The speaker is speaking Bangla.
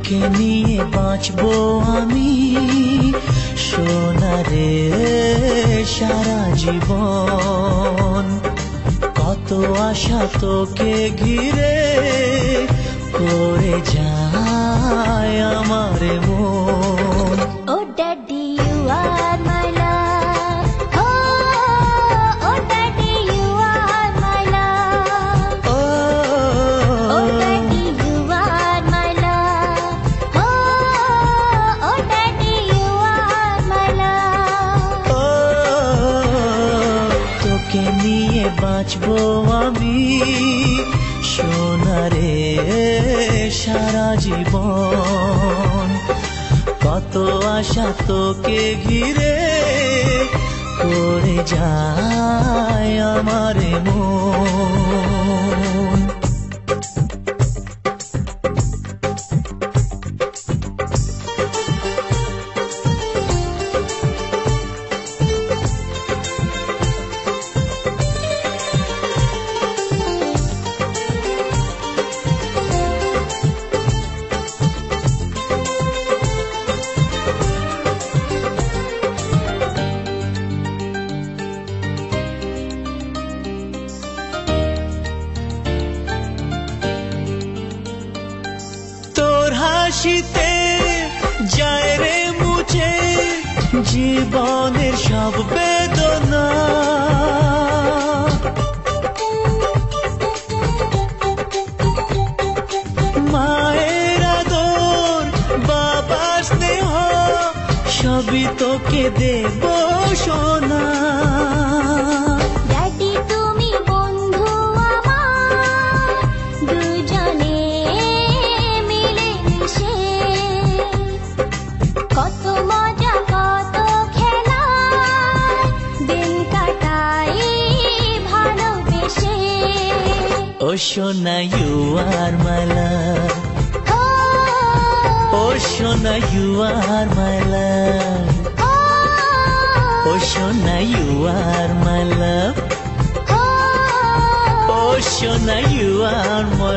তোকে নিয়ে বাঁচবো আমি সোনারে সারা জীবন। কত আশা তোকে ঘিরে করে যায় আমার মন। Oh daddy, you are my love. Oh daddy, you are my love. Oh daddy, you are my love. Oh daddy, you are my love. তোকে নিয়ে বাঁচবো আমি সোনারে সারা জীবন। কত আশা তোকে ঘিরে করে যায় আমার মন। হাসিতে যায় রে মুছে জীবনের সব বেদনা। মায়ের আদর বাবার স্নেহ সবই তোকে দেব সোনা। Daddy, তুমি বন্ধু আমার, দুজনে মিলে মিশে কত মজা কত খেলা দিন কাটাই ভালোবেসে। ও সোনা you are my love. ও সোনা you are my love. ও সোনা you are my love. ও সোনা you are my